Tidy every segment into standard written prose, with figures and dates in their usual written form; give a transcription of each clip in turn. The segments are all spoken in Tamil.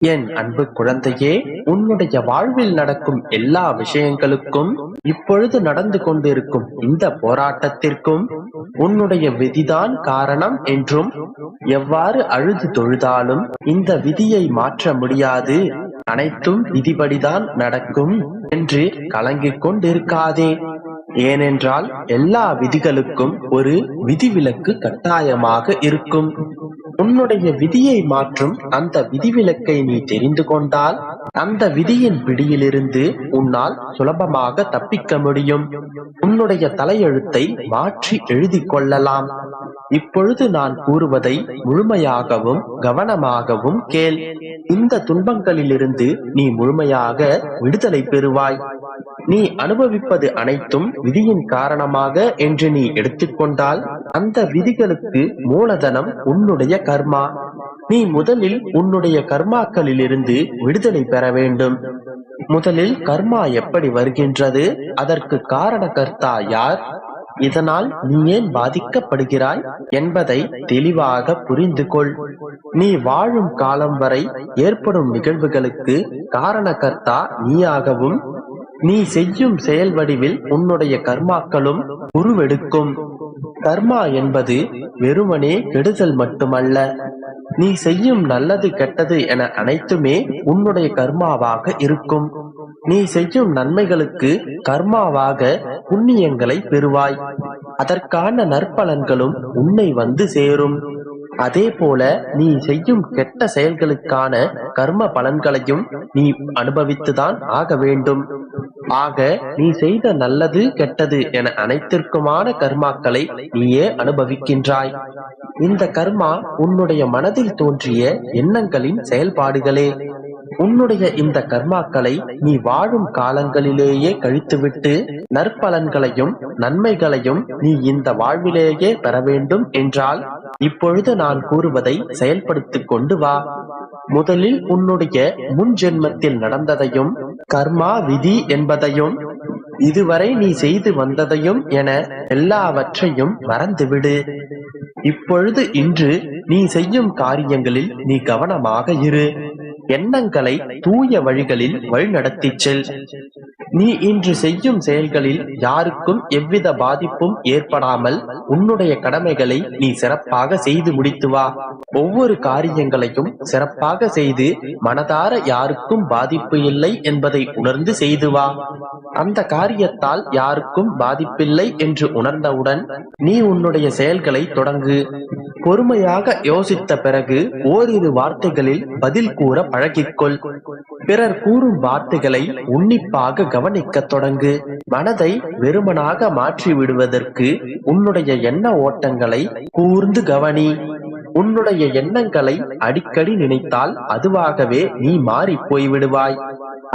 என் அன்பு குழந்தையே, உன்னுடைய வாழ்வில் நடக்கும் எல்லா விஷயங்களுக்கும், இப்பொழுது நடந்து கொண்டிருக்கும் இந்த போராட்டத்திற்கும் உன்னுடைய விதிதான் காரணம் என்றும், எவ்வாறு அழுது தொழுதாலும் இந்த விதியை மாற்ற முடியாது, அனைத்தும் விதிபடிதான் நடக்கும் என்று கலங்கிக் கொண்டிருக்காதே. ஏனென்றால் எல்லா விதிகளுக்கும் ஒரு விதிவிலக்கு கட்டாயமாக இருக்கும். உன்னுடைய விதியை மாற்றும் அந்த விதிவிலக்கை நீ தெரிந்து கொண்டால், அந்த விதியின் பிடியிலிருந்து உன்னால் சுலபமாக தப்பிக்க முடியும். உன்னுடைய தலையெழுத்தை மாற்றி எழுதி கொள்ளலாம். இப்பொழுது நான் கூறுவதை முழுமையாகவும் கவனமாகவும் கேள். இந்த துன்பங்களிலிருந்து நீ முழுமையாக விடுதலை பெறுவாய். நீ அனுபவிப்பது அனைத்தும் விதியின் காரணமாக என்று நீ எடுத்துக்கொண்டால், அந்த விதிகளுக்கு மூலதனம் உன்னுடைய கர்மா. நீ முதலில் உன்னுடைய கர்மாக்களிலிருந்து விடுதலை பெற வேண்டும். முதலில் கர்மா எப்படி வருகின்றது, அதற்கு காரணகர்த்தா யார், இதனால் நீ ஏன் பாதிக்கப்படுகிறாய் என்பதை தெளிவாக புரிந்து கொள். நீ வாழும் காலம் வரை ஏற்படும் நிகழ்வுகளுக்கு காரணகர்த்தா நீயாகவும், நீ செய்யும் செயல் வடிவில் உன்னுடைய கர்மாக்களும் உருவெடுக்கும். கர்மா என்பது வெறுமனே கெடுதல் மட்டுமல்ல. நீ செய்யும் நல்லது கெட்டது என அனைத்துமே உன்னுடைய கர்மாவாக இருக்கும். நீ செய்யும் நன்மைகளுக்கு கர்மாவாக புண்ணியங்களை பெறுவாய். அதற்கான நற்பலன்களும் உன்னை வந்து சேரும். அதே போல நீ செய்யும் கெட்ட செயல்களுக்கான கர்ம பலன்களையும் நீ அனுபவித்துதான் ஆக வேண்டும். ஆக நீ செய்த நல்லது கெட்டது என அனைத்திற்குமான கர்மாக்களை நீயே அனுபவிக்கின்றாய். இந்த கர்மா உன்னுடைய மனதில் தோன்றிய எண்ணங்களின் செயல்பாடுகளே. உன்னுடைய இந்த கர்மாக்களை நீ வாழும் காலங்களிலேயே கழித்துவிட்டு நற்பலன்களையும் நன்மைகளையும் நீ இந்த வாழ்விலேயே பெற வேண்டும் என்றால், இப்பொழுது நான் கூறுவதை செயல்படுத்திக் கொண்டு வா. முதலில் உன்னுடைய முன் ஜென்மத்தில் நடந்ததையும், கர்மா விதி என்பதையும், இதுவரை நீ செய்து வந்ததையும் என எல்லாவற்றையும் மறந்துவிடு. இப்பொழுது இன்று நீ செய்யும் காரியங்களில் நீ கவனமாக இரு. எண்ணங்களை தூய வழிகளில் வழிநடத்திச் செல். நீ இன்று செய்யும் செயல்களில் யாருக்கும் எவ்வித பாதிப்பும் ஏற்படாமல் உன்னுடைய கடமைகளை நீ சிறப்பாக செய்து முடித்து வா. ஒவ்வொரு காரியங்களையும் சிறப்பாக செய்து மனதார யாருக்கும் பாதிப்பு இல்லை என்பதை உணர்ந்து செய்து வா. அந்த காரியத்தால் யாருக்கும் பாதிப்பில்லை என்று உணர்ந்தவுடன் நீ உன்னுடைய செயல்களை தொடங்கு. பொறுமையாக யோசித்த பிறகு ஓரிரு வார்த்தைகளில் பதில் கூற பழகிக்கொள். பிறர் கூறும் வார்த்தைகளை உன்னிப்பாக கவனிக்க தொடங்கு. மனதை வெறுமனாக மாற்றி விடுவதற்கு உன்னுடைய எண்ண ஓட்டங்களை கூர்ந்து கவனி. உன்னுடைய எண்ணங்களை அடிக்கடி நினைத்தால் அதுவாகவே நீ மாறி போய்விடுவாய்.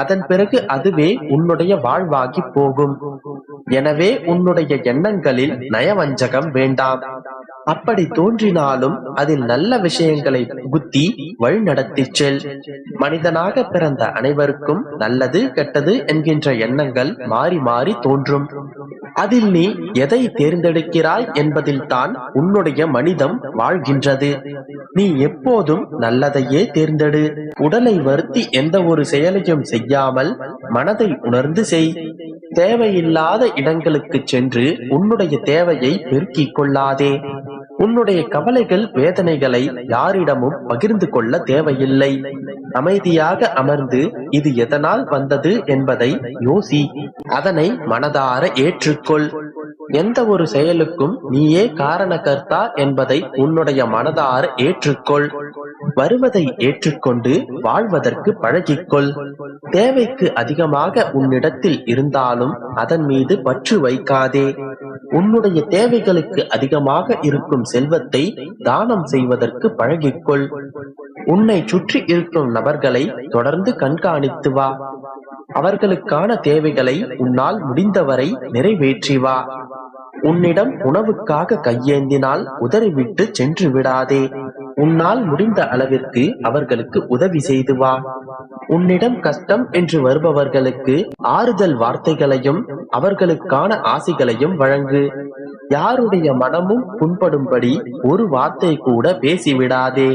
அதன் பிறகு அதுவே உன்னுடைய வாழ்வாகி போகும். எனவே உன்னுடைய எண்ணங்களில் நயவஞ்சகம் வேண்டாம். அப்படி தோன்றினாலும் அதில் நல்ல விஷயங்களை புகுத்தி வழிநடத்திச் செல். மனிதனாக பிறந்த அனைவருக்கும் நல்லது கெட்டது என்கின்ற எண்ணங்கள் மாறி மாறி தோன்றும். அதில் நீ எதை தேர்ந்தெடுக்கிறாய் என்பதில் தான் உன்னுடைய மனிதம் வாழ்கின்றது. நீ எப்போதும் நல்லதையே தேர்ந்தெடு. உடலை வருத்தி எந்த ஒரு செயலையும் செய்யாமல் மனதை உணர்ந்து செய். தேவையில்லாத இடங்களுக்கு சென்று உன்னுடைய தேவையை பெருக்கிக் கொள்ளாதே. உன்னுடைய கவலைகள் வேதனைகளை யாரிடமும் பகிர்ந்து கொள்ள தேவையில்லை. அமைதியாக அமர்ந்து இது எதனால் வந்தது என்பதை யோசி. அதனை மனதார ஏற்றுக்கொள். எந்த ஒரு செயலுக்கும் நீயே காரணகர்த்தா என்பதை உன்னுடைய மனதார ஏற்றுக்கொள். வருவதை ஏற்றுக்கொண்டு வாழ்வதற்கு பழகிக்கொள். தேவைக்கு அதிகமாக உன்னிடத்தில் இருந்தாலும் அதன் மீது பற்று வைக்காதே. உன்னுடைய தேவைகளுக்கு அதிகமாக இருக்கும் செல்வத்தை தானம் செய்வதற்கு பழகிக்கொள். உன்னை சுற்றி இருக்கும் நபர்களை தொடர்ந்து கண்காணித்து வா. அவர்களுக்கான தேவைகளை உன்னால் முடிந்தவரை நிறைவேற்றி வா. உன்னிடம் உணவுக்காக கையேந்தினால் உதறிவிட்டு சென்று விடாதே. உன்னால் முடிந்த அளவிற்கு அவர்களுக்கு உதவி செய்து வா. உன்னிடம் கஷ்டம் என்று வருபவர்களுக்கு ஆறுதல் வார்த்தைகளையும் அவர்களுக்கான ஆசிகளையும் வழங்கு. யாருடைய மனமும் புண்படும்படி ஒரு வார்த்தை கூட பேசிவிடாதே.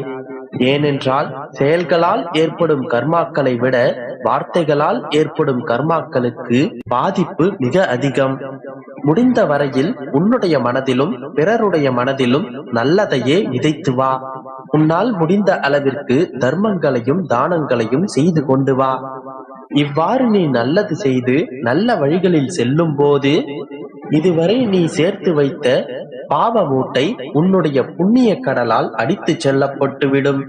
ஏனென்றால் செயல்களால் ஏற்படும் கர்மாக்களை விட வார்த்தைகளால் ஏற்படும் கர்மாக்களுக்கு பாதிப்பு மிக அதிகம். முடிந்த வரையில் உன்னுடைய மனதிலும் பிறருடைய மனதிலும் நல்லதையே விதைத்து வா. உன்னால் முடிந்த அளவிற்கு தர்மங்களையும் தானங்களையும் செய்து கொண்டு வா. இவ்வாறு நீ நல்லது செய்து நல்ல வழிகளில் செல்லும் போது இதுவரை நீ சேர்த்து வைத்த பாவ மூட்டை உன்னுடைய புண்ணிய கடலால் அடித்து செல்லப்பட்டுவிடும்.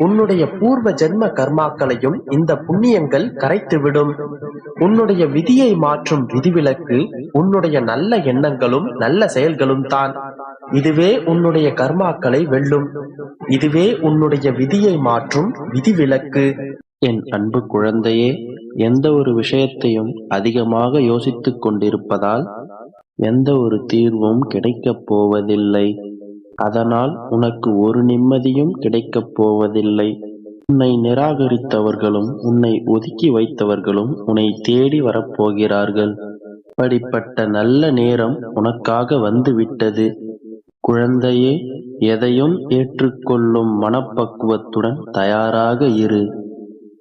உன்னுடைய பூர்வ ஜென்ம கர்மாக்களையும் இந்த புண்ணியங்கள் கரைத்துவிடும். உன்னுடைய விதியை மாற்றும் விதிவிலக்கு உன்னுடைய நல்ல எண்ணங்களும் நல்ல செயல்களும் தான். இதுவே உன்னுடைய கர்மாக்களை வெல்லும். இதுவே உன்னுடைய விதியை மாற்றும் விதிவிலக்கு. என் அன்பு குழந்தையே, எந்த ஒரு விஷயத்தையும் அதிகமாக யோசித்துக் கொண்டிருப்பதால் எந்த ஒரு தீர்வும் கிடைக்கப் போவதில்லை. அதனால் உனக்கு ஒரு நிம்மதியும் கிடைக்கப் போவதில்லை. உன்னை நிராகரித்தவர்களும் உன்னை ஒதுக்கி வைத்தவர்களும் உன்னை தேடி வரப்போகிறார்கள். அப்படிப்பட்ட நல்ல நேரம் உனக்காக வந்துவிட்டது. குழந்தையே, எதையும் ஏற்றுக்கொள்ளும் மனப்பக்குவத்துடன் தயாராக இரு.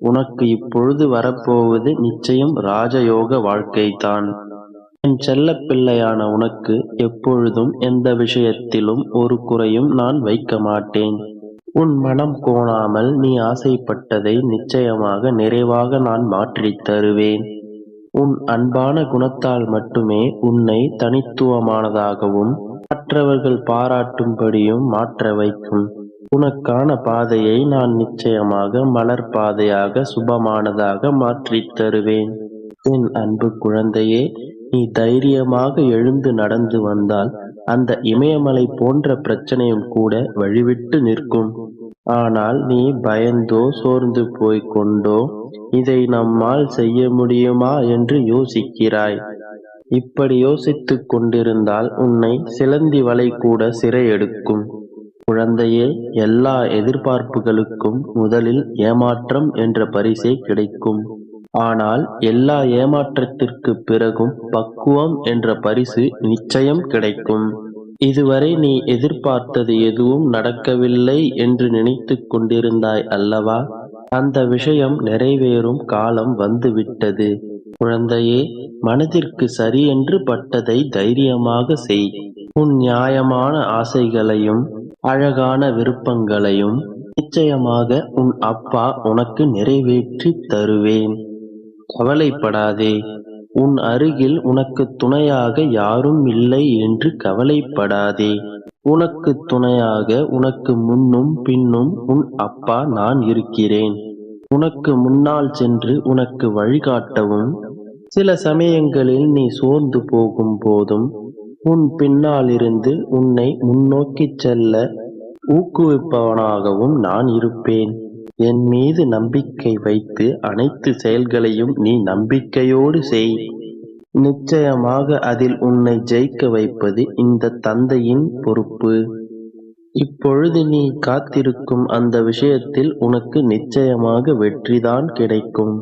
உனக்கு இப்பொழுது வரப்போவது நிச்சயம் ராஜயோக வாழ்க்கைதான். என் செல்ல பிள்ளையான உனக்கு எப்பொழுதும் எந்த விஷயத்திலும் ஒரு குறையும் நான் வைக்க மாட்டேன். உன் மனம் கோணாமல் நீ ஆசைப்பட்டதை நிச்சயமாக நிறைவாக நான் மாற்றித் தருவேன். உன் அன்பான குணத்தால் மட்டுமே உன்னை தனித்துவமானதாகவும் மற்றவர்கள் பாராட்டும்படியும் மாற்ற வைக்கும். உனக்கான பாதையை நான் நிச்சயமாக மலர் பாதையாக சுபமானதாக மாற்றித் தருவேன். என் அன்பு குழந்தையே, நீ தைரியமாக எழுந்து நடந்து வந்தால் அந்த இமயமலை போன்ற பிரச்சனையும் கூட வழிவிட்டு நிற்கும். ஆனால் நீ பயந்தோ சோர்ந்து போய்க் கொண்டோ இதை நம்மால் செய்ய முடியுமா என்று யோசிக்கிறாய். இப்படி யோசித்துக் கொண்டிருந்தால் உன்னை சிலந்தி வலை கூட சிறை எடுக்கும். குழந்தையே, எல்லா எதிர்பார்ப்புகளுக்கும் முதலில் ஏமாற்றம் என்ற பரிசே கிடைக்கும். ஆனால் எல்லா ஏமாற்றத்திற்கு பிறகும் பக்குவம் என்ற பரிசு நிச்சயம் கிடைக்கும். இதுவரை நீ எதிர்பார்த்தது எதுவும் நடக்கவில்லை என்று நினைத்து கொண்டிருந்தாய் அல்லவா? அந்த விஷயம் நிறைவேறும் காலம் வந்துவிட்டது. குழந்தையே, மனதிற்கு சரியென்று பட்டதை தைரியமாக செய். உன் நியாயமான ஆசைகளையும் அழகான விருப்பங்களையும் நிச்சயமாக உன் அப்பா உனக்கு நிறைவேற்றி தருவேன். கவலைப்படாதே. உன் அருகில் உனக்கு துணையாக யாரும் இல்லை என்று கவலைப்படாதே. உனக்கு துணையாக உனக்கு முன்னும் பின்னும் உன் அப்பா நான் இருக்கிறேன். உனக்கு முன்னால் சென்று உனக்கு வழிகாட்டவும், சில சமயங்களில் நீ சோர்ந்து போகும் போதும் உன் பின்னாலிருந்து உன்னை முன்னோக்கிச் செல்ல ஊக்குவிப்பவனாகவும் நான் இருப்பேன். என் மீது நம்பிக்கை வைத்து அனைத்து செயல்களையும் நீ நம்பிக்கையோடு செய். நிச்சயமாக அதில் உன்னை ஜெயிக்க வைப்பது இந்த தந்தையின் பொறுப்பு. இப்பொழுது நீ காத்திருக்கும் அந்த விஷயத்தில் உனக்கு நிச்சயமாக வெற்றிதான் கிடைக்கும்.